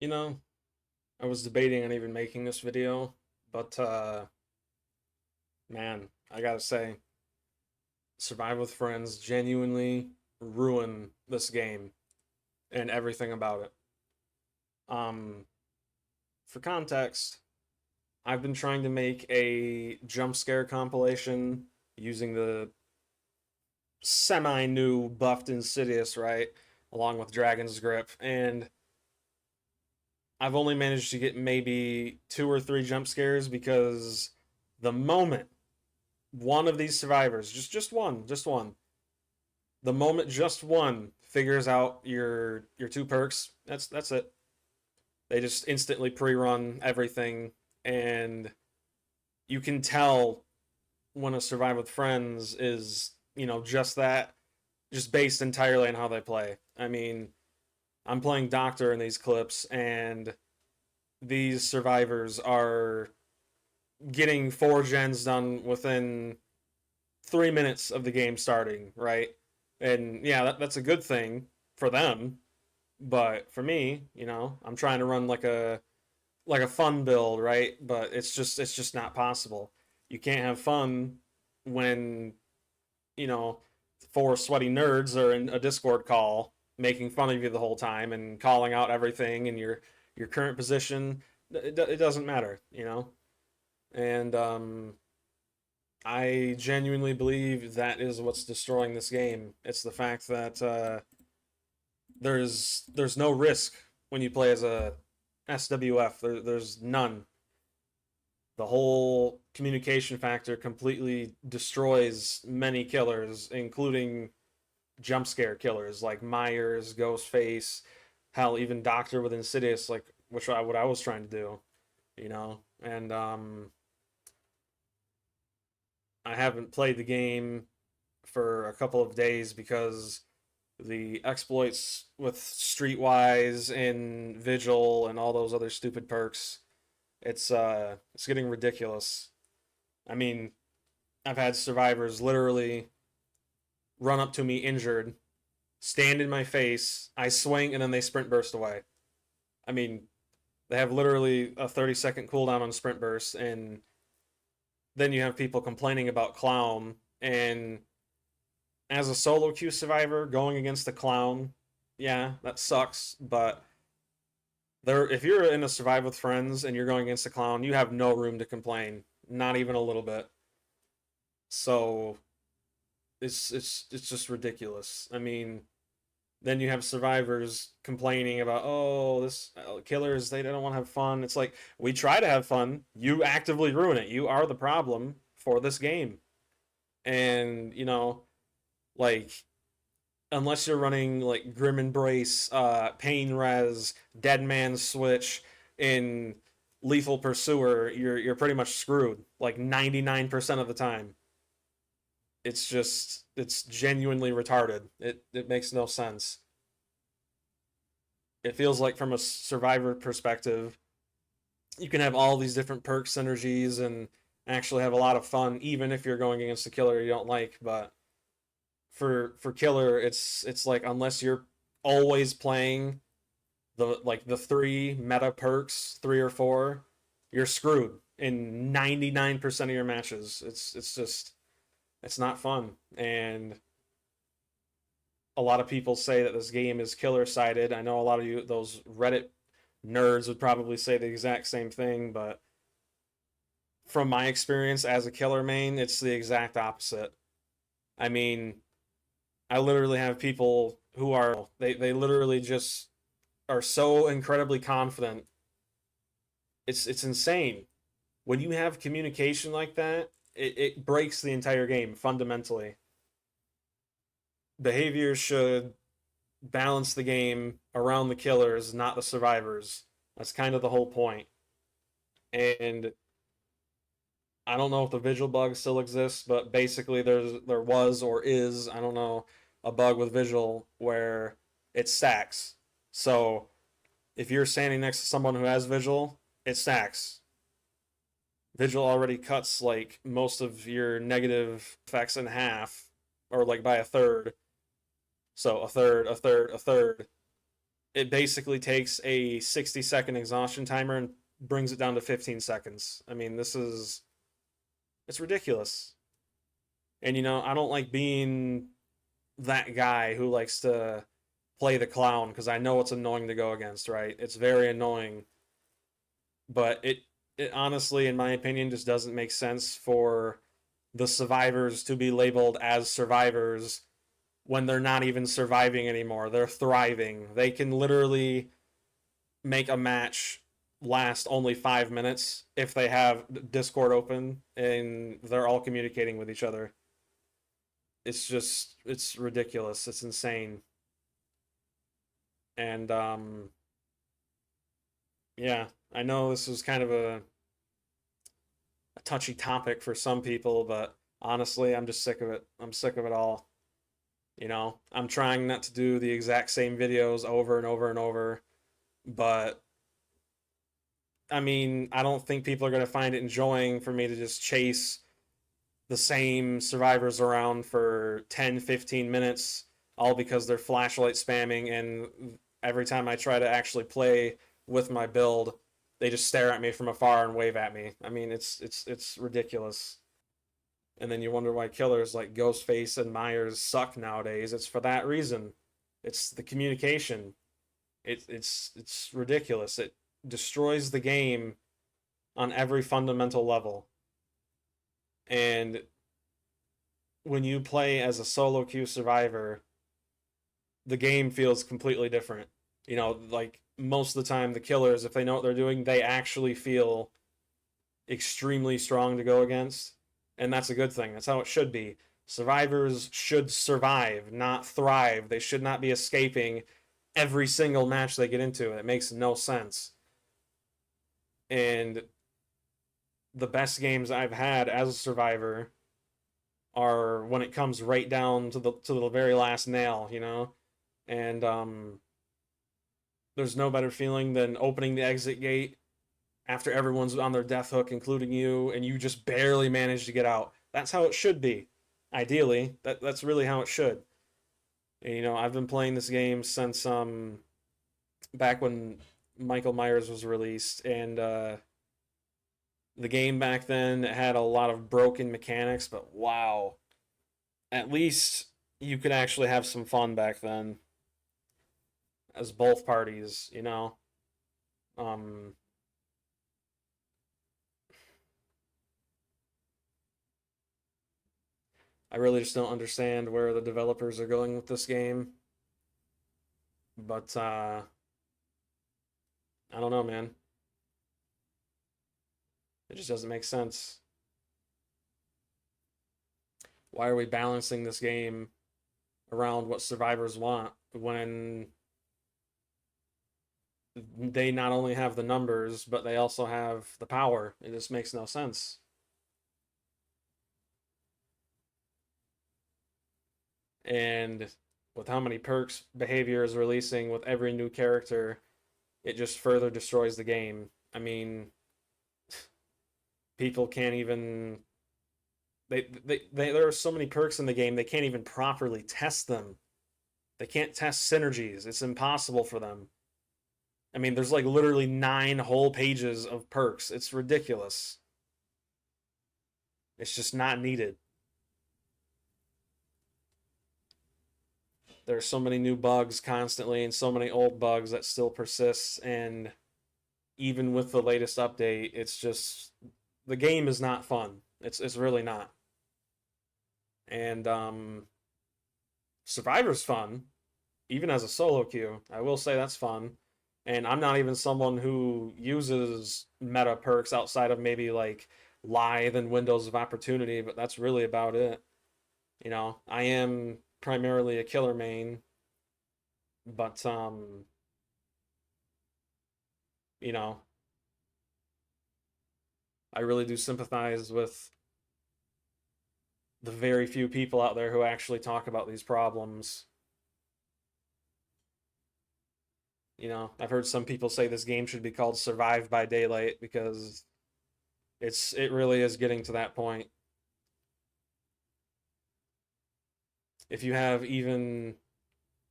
You know, I was debating on even making this video, but man, I gotta say, Survive with Friends genuinely ruin this game and everything about it. Um, for context, I've been trying to make a jump scare compilation using the semi-new buffed Insidious, right, along with Dragon's Grip, and I've only managed to get maybe two or three jump scares because the moment one of these survivors, just one, the moment just one figures out your two perks, that's it. They just instantly pre-run everything, and you can tell when a survive with friends is just that, just based entirely on how they play. I mean, I'm playing doctor in these clips, and these survivors are getting four gens done within 3 minutes of the game starting, right? And yeah, that's a good thing for them. But for me, I'm trying to run like a fun build, right? But it's just not possible. You can't have fun when you know four sweaty nerds are in a Discord call making fun of you the whole time and calling out everything and your current position. It doesn't matter. And I genuinely believe that is what's destroying this game. It's the fact that there's no risk when you play as a SWF. There's none. The whole communication factor completely destroys many killers, including jump scare killers like Myers, Ghostface, hell, even Doctor with Insidious, like what I was trying to do. And I haven't played the game for a couple of days because the exploits with Streetwise and Vigil and all those other stupid perks, it's getting ridiculous. I mean, I've had survivors literally run up to me injured, stand in my face, I swing, and then they sprint burst away. I mean, they have literally a 30-second cooldown on sprint burst, and then you have people complaining about Clown. And as a solo queue survivor going against a Clown, yeah, that sucks, but if you're in a survive with friends and you're going against a Clown, you have no room to complain, not even a little bit. So it's just ridiculous. I mean, then you have survivors complaining about, oh, this killers, they don't want to have fun. It's like, we try to have fun, you actively ruin it. You are the problem for this game. And like, unless you're running like Grim Embrace, Pain Res, Dead Man Switch in Lethal Pursuer, you're pretty much screwed like 99% of the time. It's genuinely retarded. It makes no sense. It feels like from a survivor perspective, you can have all these different perk synergies and actually have a lot of fun, even if you're going against a killer you don't like. But for killer, it's like, unless you're always playing the three meta perks, three or four, you're screwed in 99% of your matches. It's not fun. And a lot of people say that this game is killer sided. I know a lot of you, those Reddit nerds, would probably say the exact same thing, but from my experience as a killer main, it's the exact opposite. I mean, I literally have people who they literally just are so incredibly confident. It's insane. When you have communication like that, it breaks the entire game fundamentally. Behaviors should balance the game around the killers, not the survivors. That's kind of the whole point. And I don't know if the visual bug still exists, but basically there was or is, I don't know, a bug with visual where it stacks. So if you're standing next to someone who has visual, it stacks. Visual already cuts like most of your negative effects in half, or like by a third. So a third, a third, a third. It basically takes a 60-second exhaustion timer and brings it down to 15 seconds. I mean, it's ridiculous. And I don't like being that guy who likes to play the clown because I know it's annoying to go against, right? It's very annoying, but it honestly, in my opinion, just doesn't make sense for the survivors to be labeled as survivors when they're not even surviving anymore. They're thriving. They can literally make a match last only 5 minutes if they have Discord open and they're all communicating with each other. It's ridiculous. It's insane. And yeah, I know this is kind of a touchy topic for some people, but honestly, I'm just sick of it. I'm sick of it all. I'm trying not to do the exact same videos over and over and over, but I mean, I don't think people are going to find it enjoying for me to just chase the same survivors around for 10, 15 minutes, all because they're flashlight spamming. And every time I try to actually play with my build, they just stare at me from afar and wave at me. I mean, it's ridiculous. And then you wonder why killers like Ghostface and Myers suck nowadays. It's for that reason. It's the communication. It's ridiculous. It destroys the game on every fundamental level. And when you play as a solo queue survivor, the game feels completely different. Like most of the time, the killers, if they know what they're doing, they actually feel extremely strong to go against. And that's a good thing. That's how it should be. Survivors should survive, not thrive. They should not be escaping every single match they get into. It makes no sense. And the best games I've had as a survivor are when it comes right down to the very last nail. And there's no better feeling than opening the exit gate after everyone's on their death hook, including you, and you just barely manage to get out. That's how it should be. Ideally, that's really how it should. And, I've been playing this game since back when Michael Myers was released, and the game back then had a lot of broken mechanics, but wow, at least you could actually have some fun back then as both parties. Um, I really just don't understand where the developers are going with this game, but I don't know, man. It just doesn't make sense. Why are we balancing this game around what survivors want when they not only have the numbers, but they also have the power? It just makes no sense. And with how many perks behavior is releasing with every new character, it just further destroys the game. I mean, people can't even there are so many perks in the game they can't even properly test them. They can't test synergies. It's impossible for them. I mean, there's like literally 9 whole pages of perks. It's ridiculous. It's just not needed. There are so many new bugs constantly and so many old bugs that still persist, and even with the latest update, it's just the game is not fun. It's really not. And Survivor's fun, even as a solo queue. I will say that's fun. And I'm not even someone who uses meta perks outside of maybe like Lithe and Windows of Opportunity, but that's really about it. I am primarily a killer main, but you know, I really do sympathize with the very few people out there who actually talk about these problems. I've heard some people say this game should be called Survive by Daylight because it really is getting to that point. If you have even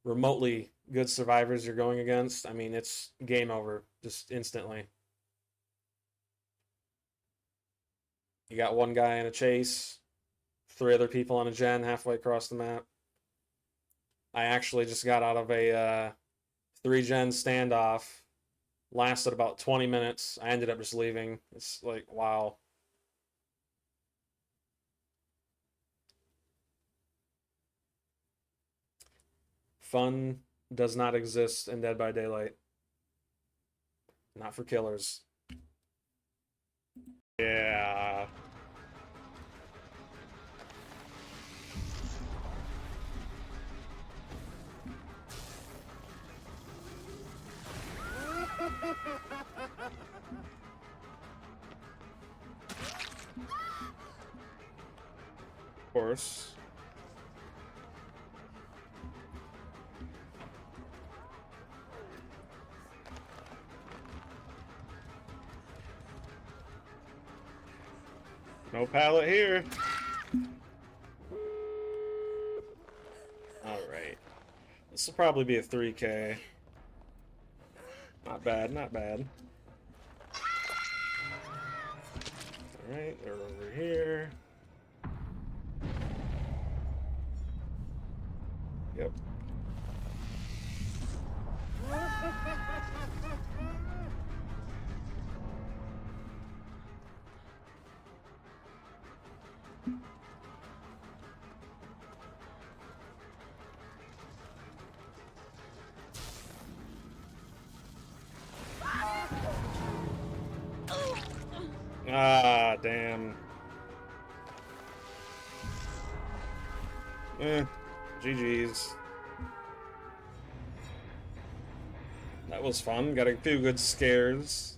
remotely good survivors you're going against, I mean, it's game over just instantly. You got one guy in a chase, three other people on a gen halfway across the map. I actually just got out of a 3-gen standoff. Lasted about 20 minutes. I ended up just leaving. It's like, wow. Fun does not exist in Dead by Daylight. Not for killers. Yeah. Of course. No pallet here. Alright. This will probably be a 3K. Not bad, not bad. Alright, they're over here. Yep. Ah, damn. GG's. That was fun. Got a few good scares.